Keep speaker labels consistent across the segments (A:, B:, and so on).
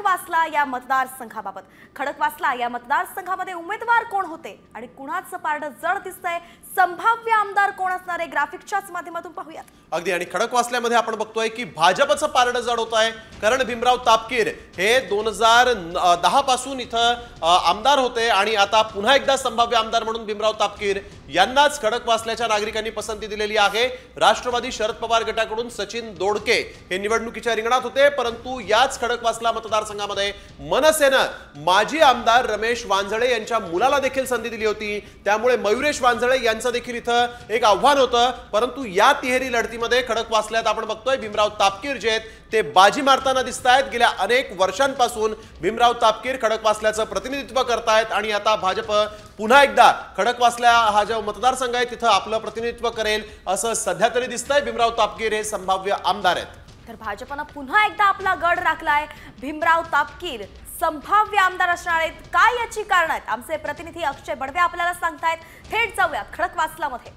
A: खडकवासला या मतदारसंघाबाबत खडकवासला या मतदारसंघामध्ये उमेदवार कोण होते आणि कुणाचं पारडं जड दिसतंय, संभाव्य आमदार कोण असणारे ग्राफिक्सच्याच माध्यमातून पाहूयात।
B: अगदी आणि खडकवासल्यामध्ये आपण बघतोय की भाजपचं पारडं जड होत आहे, कारण भीमराव तापकीर हे 2010 पासून इथं आमदार होते आणि आता पुन्हा एकदा संभाव्य आमदार म्हणून भीमराव तापकीर यांनाच खडकवासल्याच्या नागरिकांनी पसंती दिलेली आहे। राष्ट्रवादी शरद पवार गटाकडून सचिन दोडके हे निवडणुकीच्या रिंगणात होते, परंतु याच खडकवासला मतदारसंघामध्ये मनसेनं माजी आमदार रमेश वांजळे यांच्या मुलाला देखील संधी दिली होती। त्यामुळे मयुरेश वांजळे यांचं देखील इथं एक आव्हान होतं, परंतु या तिहेरी लढतीमध्ये खडकवासल्यात आपण बघतोय भीमराव तापकीर जे आहेत ते बाजी मारताना दिसतायत। गेल्या अनेक वर्षांपासून भीमराव तापकीर खडकवासल्याचं प्रतिनिधित्व करतायत आणि आता भाजप पुन्हा एकदा खडकवासला हा जो मतदारसंघ आहे तिथं आपलं प्रतिनिधित्व करेल असं सध्या तरी दिसतंय। भीमराव तापकीर हे संभाव्य आमदार आहेत।
A: तर भाजपनं पुन्हा एकदा आपला गड राखलाय। भीमराव तापकीर संभाव्य आमदार असणार आहेत, काय याची कारण आहेत आमचे प्रतिनिधी अक्षय बडवे आपल्याला सांगतायत। थेट जाऊया खडकवासलामध्ये।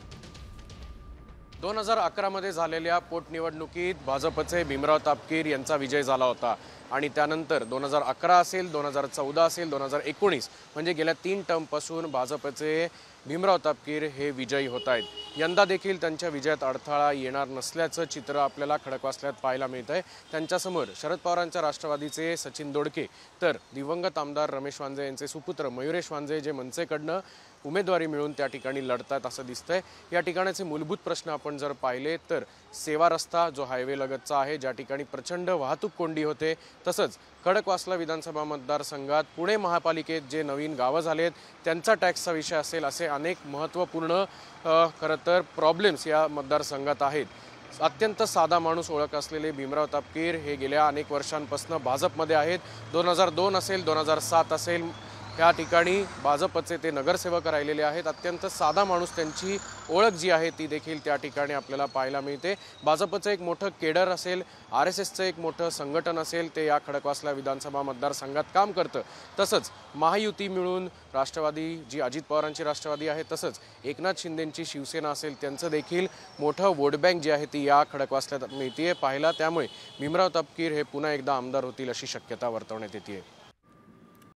C: 2011 मध्ये झालेल्या पोटनिवडणुकीत भाजपचे भीमराव तापकीर यांचा विजय झाला होता आणि त्यानंतर 2011 असेल, 2014 असेल, 2019 म्हणजे गेल्या 3 टर्मपासून भाजपचे भीमराव तापकीर हे विजयी होत आहेत। यंदा देखील त्यांच्या विजयात अडथळा येणार नसल्याचं चित्र आपल्याला खडकवासल्यात पाहायला मिळतंय। त्यांच्यासमोर शरद पवारांच्या राष्ट्रवादीचे सचिन दोडके तर दिवंगत आमदार रमेश वांजळे यांचे सुपुत्र मयुरेश वांजळे जे मनसेकडनं उमेदवारी मिळून त्या ठिकाणी लढतात असं दिसतंय। या ठिकाणाचे मूलभूत प्रश्न आपण जर पाहिले तर सेवा रस्ता जो हायवे लगतचा आहे, ज्या ठिकाणी प्रचंड वाहतूक कोंडी होते, तसंच खडकवासला विधानसभा मतदारसंघात पुणे महापालिकेत जे नवीन गावं झालेत त्यांचा टॅक्सचा विषय असेल, असे अनेक महत्त्वपूर्ण खरं तर प्रॉब्लेम्स या मतदारसंघात आहेत। अत्यंत साधा माणूस ओळख असलेले भीमराव तापकीर हे गेल्या अनेक वर्षांपासून भाजपमध्ये आहेत। 2002 असेल, 2007 असेल, या ठिकाणी भाजपचे ते नगरसेवक राहिलेले आहेत। अत्यंत साधा माणूस, त्यांची ओळख जी आहे ती देखील त्या ठिकाणी आपल्याला पाहायला मिळते। भाजपचं एक मोठं केडर असेल, RSSचं एक मोठं संघटन असेल, ते या खडकवासला विधानसभा मतदारसंघात काम करतं। तसंच महायुती मिळून राष्ट्रवादी जी अजित पवारांची राष्ट्रवादी आहे, तसंच एकनाथ शिंदेंची शिवसेना असेल, त्यांचं देखील मोठं वोट बँक जी आहे ती या खडकवासल्यात मिळते पाहायला। त्यामुळे भीमराव तापकीर हे पुन्हा एकदा आमदार होतील अशी शक्यता वर्तवण्यात येते।